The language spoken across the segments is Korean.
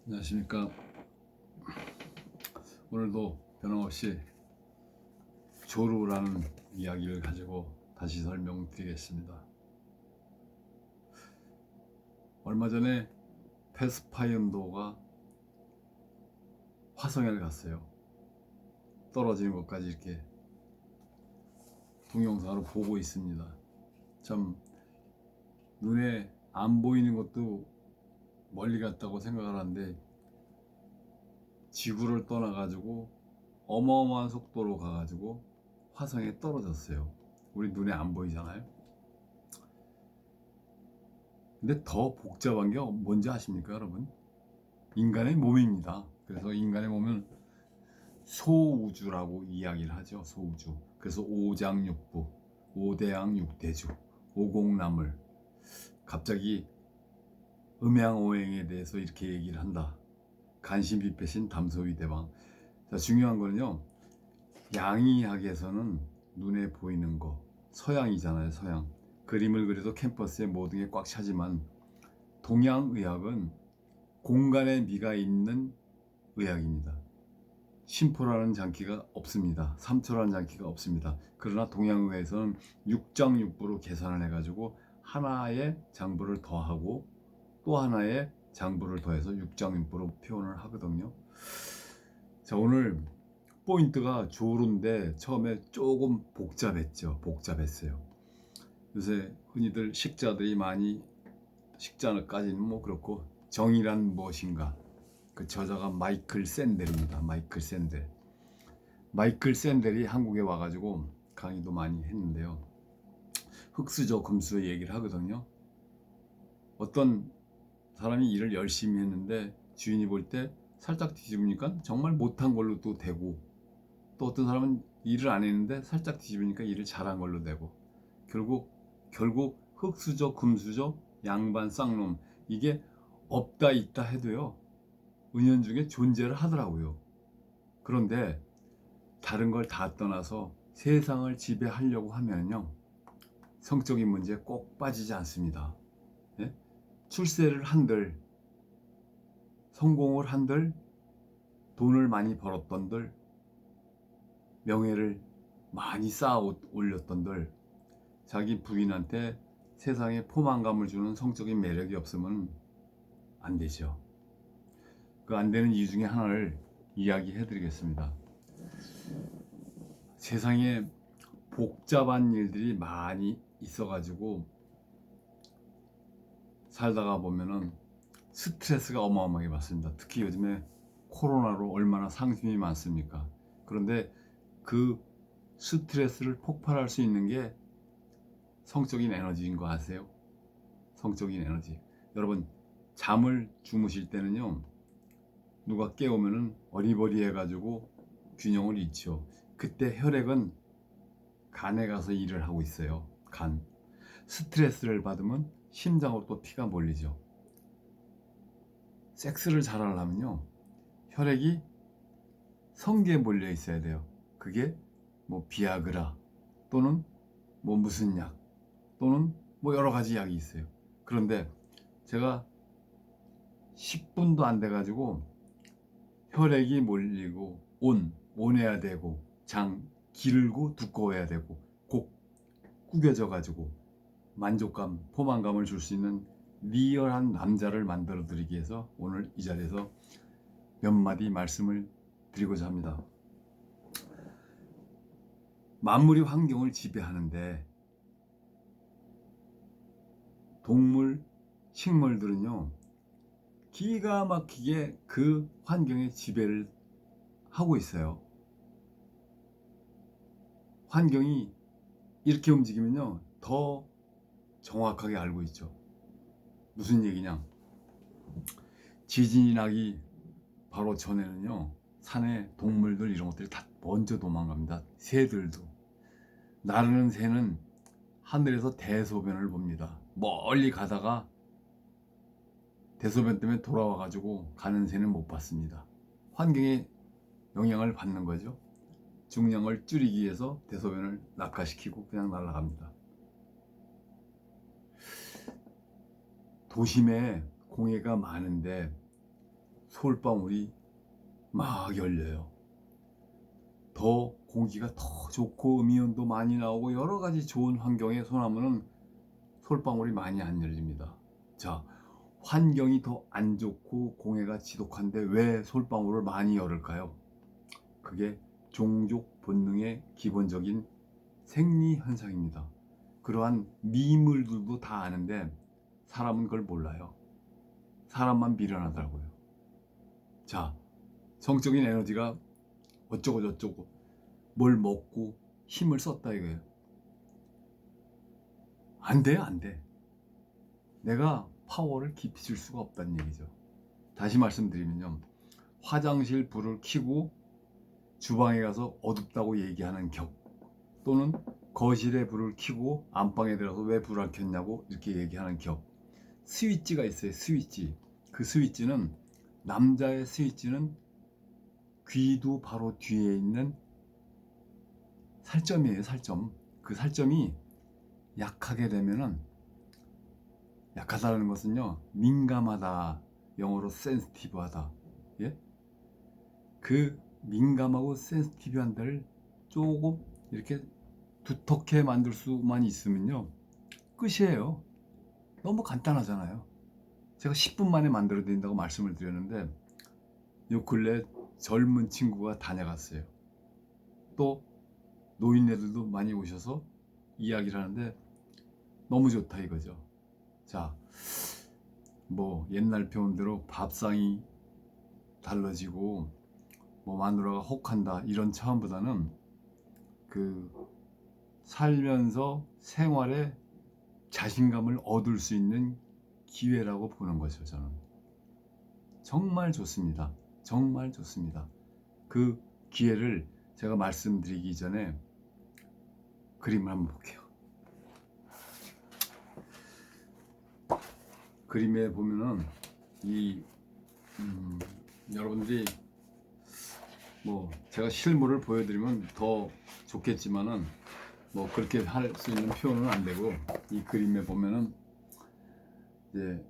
안녕하십니까. 오늘도 변함없이 조루라는 이야기를 가지고 다시 설명드리겠습니다. 얼마 전에 패스파이언도가 화성에 갔어요. 떨어지는 것까지 이렇게 동영상으로 보고 있습니다. 참 눈에 안 보이는 것도 멀리 갔다고 생각을 하는데 지구를 떠나가지고 어마어마한 속도로 가가지고 화성에 떨어졌어요. 우리 눈에 안 보이잖아요. 근데 더 복잡한 게 뭔지 아십니까, 여러분? 인간의 몸입니다. 그래서 인간의 몸은 소우주라고 이야기를 하죠. 소우주. 그래서 오장육부, 오대양육대주, 오곡나물. 갑자기 음양오행에 대해서 이렇게 얘기를 한다. 간신비패신 담소위대왕. 자, 중요한 거는요, 양의학에서는 눈에 보이는 거, 서양이잖아요. 서양. 그림을 그려도 캠퍼스에 모든 게 꽉 차지만 동양의학은 공간에 미가 있는 의학입니다. 심포라는 장기가 없습니다. 삼초라는 장기가 없습니다. 그러나 동양의학에서는 육장육부로 계산을 해가지고 하나의 장부를 더하고 또 하나의 장부를 더해서 육장육부로 표현을 하거든요. 자, 오늘 포인트가 조루인데 처음에 조금 복잡했어요. 요새 흔히들 식자들이 많이, 식자까지는 뭐 그렇고, 정의란 무엇인가, 그 저자가 마이클 샌델입니다. 마이클 샌델이 한국에 와가지고 강의도 많이 했는데요. 흑수저 금수저 얘기를 하거든요. 어떤 사람이 일을 열심히 했는데 주인이 볼 때 살짝 뒤집으니까 정말 못한 걸로 또 되고, 또 어떤 사람은 일을 안 했는데 살짝 뒤집으니까 일을 잘한 걸로 되고, 결국 흑수저 금수저 양반 쌍놈, 이게 없다 있다 해도요 은연중에 존재를 하더라고요. 그런데 다른 걸 다 떠나서 세상을 지배하려고 하면요 성적인 문제에 꼭 빠지지 않습니다. 예? 출세를 한들, 성공을 한들, 돈을 많이 벌었던들, 명예를 많이 쌓아 올렸던들, 자기 부인한테 세상에 포만감을 주는 성적인 매력이 없으면 안 되죠. 그 안 되는 이유 중에 하나를 이야기해 드리겠습니다. 세상에 복잡한 일들이 많이 있어가지고 살다가 보면은 스트레스가 어마어마하게 받습니다. 특히 요즘에 코로나로 얼마나 상심이 많습니까? 그런데 그 스트레스를 폭발할 수 있는 게 성적인 에너지인 거 아세요? 성적인 에너지. 여러분, 잠을 주무실 때는요, 누가 깨우면은 어리버리 해가지고 균형을 잃죠. 그때 혈액은 간에 가서 일을 하고 있어요. 간. 스트레스를 받으면 심장으로 또 피가 몰리죠. 섹스를 잘하려면요, 혈액이 성기에 몰려 있어야 돼요. 그게 뭐 비아그라 또는 뭐 무슨 약 또는 뭐 여러 가지 약이 있어요. 그런데 제가 10분도 안 돼가지고 혈액이 몰리고 온해야 되고, 장 길고 두꺼워야 되고, 곡 구겨져 가지고 만족감, 포만감을 줄 수 있는 리얼한 남자를 만들어 드리기 위해서 오늘 이 자리에서 몇 마디 말씀을 드리고자 합니다. 만물이 환경을 지배하는데 동물, 식물들은요 기가 막히게 그 환경의 지배를 하고 있어요. 환경이 이렇게 움직이면요 더 정확하게 알고 있죠. 무슨 얘기냐, 지진이 나기 바로 전에는요 산에 동물들 이런 것들이 다 먼저 도망갑니다. 새들도. 나르는 새는 하늘에서 대소변을 봅니다. 멀리 가다가 대소변 때문에 돌아와 가지고 가는 새는 못 봤습니다. 환경에 영향을 받는 거죠. 중량을 줄이기 위해서 대소변을 낙하시키고 그냥 날아갑니다. 도심에 공해가 많은데 솔방울이 막 열려요. 더 공기가 더 좋고 음이온도 많이 나오고 여러 가지 좋은 환경에 소나무는 솔방울이 많이 안 열립니다. 자, 환경이 더 안 좋고 공해가 지독한데 왜 솔방울을 많이 열을까요? 그게 종족 본능의 기본적인 생리 현상입니다. 그러한 미물들도 다 아는데 사람은 그걸 몰라요. 사람만 미련하더라고요. 자, 성적인 에너지가 어쩌고 저쩌고 뭘 먹고 힘을 썼다 이거예요. 안 돼요, 안 돼. 내가 파워를 깊이 줄 수가 없다는 얘기죠. 다시 말씀드리면요, 화장실 불을 켜고 주방에 가서 어둡다고 얘기하는 격, 또는 거실에 불을 켜고 안방에 들어서 왜 불 안 켰냐고 이렇게 얘기하는 격. 스위치가 있어요. 스위치. 그 스위치는, 남자의 스위치는 귀도 바로 뒤에 있는 살점이에요. 살점. 그 살점이 약하게 되면은, 약하다는 것은요, 민감하다, 영어로 센스티브하다. 예? 그 민감하고 센스티브한 데를 조금 이렇게 두텁게 만들 수만 있으면요, 끝이에요. 너무 간단하잖아요. 제가 10분 만에 만들어 드린다고 말씀을 드렸는데, 요 근래 젊은 친구가 다녀갔어요. 또 노인네들도 많이 오셔서 이야기를 하는데 너무 좋다 이거죠. 자, 뭐 옛날 표현대로 밥상이 달라지고 뭐 마누라가 혹한다 이런 차원보다는, 그 살면서 생활에 자신감을 얻을 수 있는 기회라고 보는 거죠. 저는 정말 좋습니다. 정말 좋습니다. 그 기회를 제가 말씀드리기 전에 그림을 한번 볼게요. 그림에 보면은 이 여러분들이 뭐 제가 실물을 보여드리면 더 좋겠지만은, 뭐 그렇게 할 수 있는 표현은 안 되고, 이 그림에 보면은 이제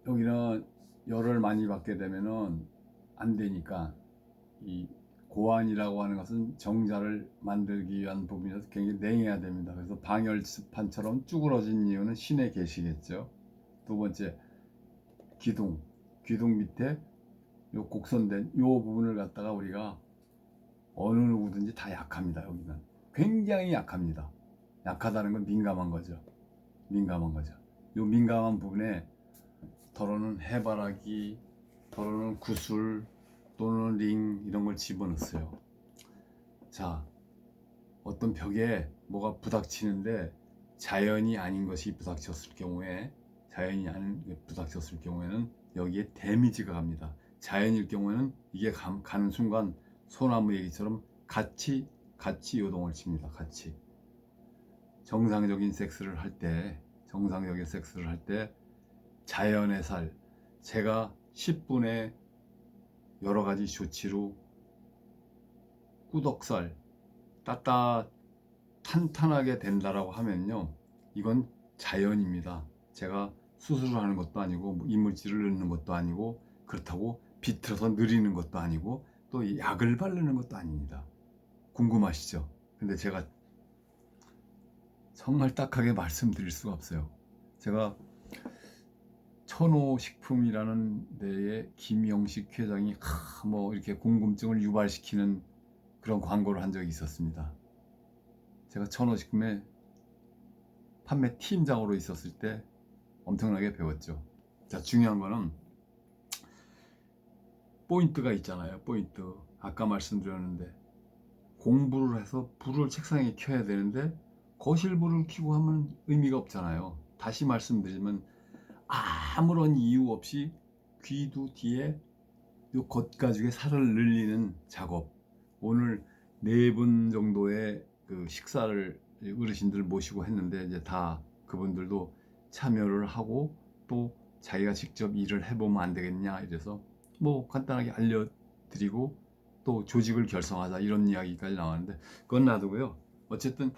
여기는 열을 많이 받게 되면은 안 되니까, 이 고환이라고 하는 것은 정자를 만들기 위한 부분이라서 굉장히 냉해야 됩니다. 그래서 방열판처럼 쭈그러진 이유는 신에 계시겠죠. 두 번째, 기둥 밑에 요 곡선된 요 부분을 갖다가 우리가 어느 누구든지 다 약합니다. 여기는 굉장히 약합니다. 약하다는 건 민감한 거죠. 민감한 거죠. 요 민감한 부분에 덜어는 해바라기, 덜어는 구슬 또는 링 이런 걸 집어넣었어요. 자, 어떤 벽에 뭐가 부닥치는데 자연이 아닌 것이 부닥쳤을 경우에, 자연이 아닌 게 부닥쳤을 경우에는 여기에 데미지가 갑니다. 자연일 경우에는 이게 가는 순간 소나무 얘기처럼 같이 요동을 칩니다. 같이. 정상적인 섹스를 할 때, 자연의 살, 제가 10분에 여러 가지 조치로 꾸덕살 탄탄하게 된다라고 하면요, 이건 자연입니다. 제가 수술을 하는 것도 아니고 뭐 이물질을 넣는 것도 아니고 그렇다고 비틀어서 느리는 것도 아니고 또 약을 바르는 것도 아닙니다. 궁금하시죠? 근데 제가 정말 딱하게 말씀드릴 수가 없어요. 제가 천호식품이라는 데에 김영식 회장이 뭐 이렇게 궁금증을 유발시키는 그런 광고를 한 적이 있었습니다. 제가 천호식품에 판매 팀장으로 있었을 때 엄청나게 배웠죠. 자, 중요한 거는 포인트가 있잖아요. 포인트. 아까 말씀드렸는데, 공부를 해서 불을 책상에 켜야 되는데 거실 불을 켜고 하면 의미가 없잖아요. 다시 말씀드리면, 아무런 이유 없이 귀두 뒤에 요 겉가죽에 살을 늘리는 작업, 오늘 4분 정도의 그 식사를 어르신들 모시고 했는데, 이제 다 그분들도 참여를 하고 또 자기가 직접 일을 해보면 안 되겠냐 이래서 뭐 간단하게 알려드리고 또 조직을 결성하자 이런 이야기까지 나왔는데, 그건 놔두고요. 어쨌든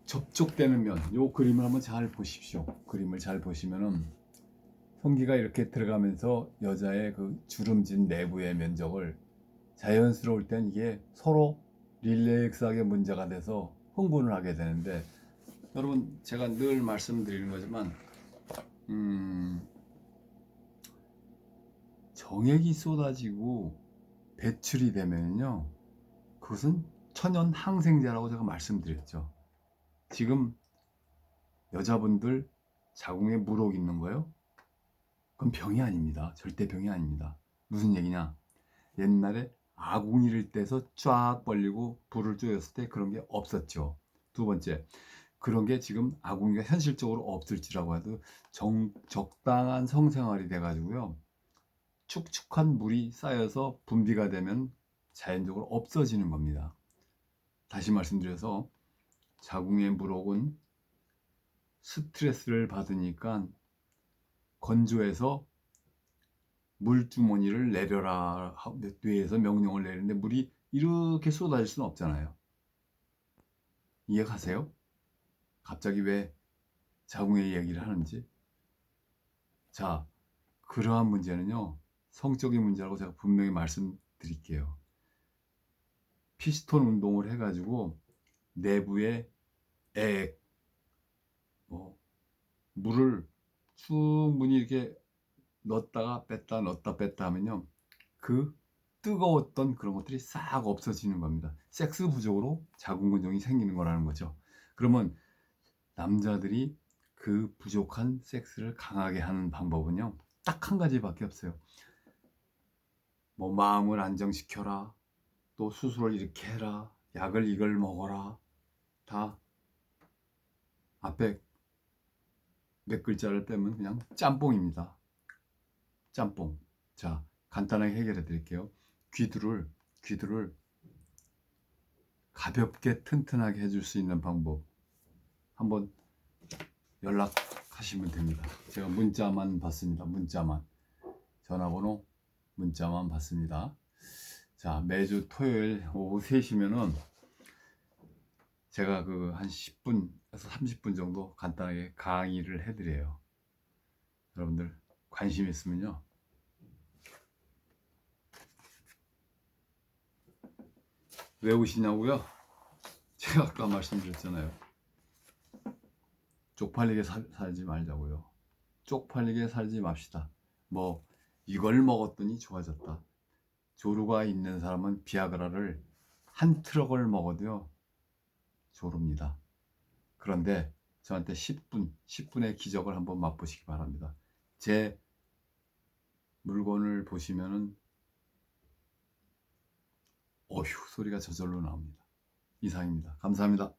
접촉되는 면, 요 그림을 한번 잘 보십시오. 그림을 잘 보시면은 성기가 이렇게 들어가면서 여자의 그 주름진 내부의 면적을 자연스러울 땐 이게 서로 릴렉스하게 문제가 돼서 흥분을 하게 되는데, 여러분 제가 늘 말씀드리는 거지만 정액이 쏟아지고 배출이 되면요, 그것은 천연 항생제라고 제가 말씀드렸죠. 지금 여자분들 자궁에 물혹 있는 거요? 그건 병이 아닙니다. 절대 병이 아닙니다. 무슨 얘기냐? 옛날에 아궁이를 떼서 쫙 벌리고 불을 쪼였을 때 그런 게 없었죠. 두 번째, 그런 게 지금 아궁이가 현실적으로 없을지라고 해도 적당한 성생활이 돼가지고요, 축축한 물이 쌓여서 분비가 되면 자연적으로 없어지는 겁니다. 다시 말씀드려서, 자궁의 물혹은 스트레스를 받으니까 건조해서 물주머니를 내려라, 뇌에서 명령을 내리는데 물이 이렇게 쏟아질 수는 없잖아요. 이해가세요? 갑자기 왜 자궁의 얘기를 하는지. 자, 그러한 문제는요, 성적인 문제라고 제가 분명히 말씀드릴게요. 피스톤 운동을 해가지고 내부에 액, 물을 충분히 이렇게 넣었다가 뺐다 넣었다 뺐다 하면요, 그 뜨거웠던 그런 것들이 싹 없어지는 겁니다. 섹스 부족으로 자궁근종이 생기는 거라는 거죠. 그러면 남자들이 그 부족한 섹스를 강하게 하는 방법은요, 딱 한 가지밖에 없어요. 뭐 마음을 안정시켜라, 또 수술을 이렇게 해라, 약을 이걸 먹어라, 다 앞에 몇 글자를 빼면 그냥 짬뽕입니다. 짬뽕. 자, 간단하게 해결해 드릴게요. 귀두를 가볍게 튼튼하게 해줄 수 있는 방법 한번 연락하시면 됩니다. 제가 문자만 받습니다. 문자만. 전화번호 문자만 받습니다. 자, 매주 토요일 오후 3시면은 제가 그 한 10분에서 30분 정도 간단하게 강의를 해드려요. 여러분들 관심 있으면요, 왜 오시냐고요? 제가 아까 말씀드렸잖아요. 쪽팔리게 살지 말자고요. 쪽팔리게 살지 맙시다. 뭐 이걸 먹었더니 좋아졌다. 조루가 있는 사람은 비아그라를 한 트럭을 먹어도요, 조릅니다. 그런데 저한테 10분의 기적을 한번 맛보시기 바랍니다. 제 물건을 보시면은 어휴 소리가 저절로 나옵니다. 이상입니다. 감사합니다.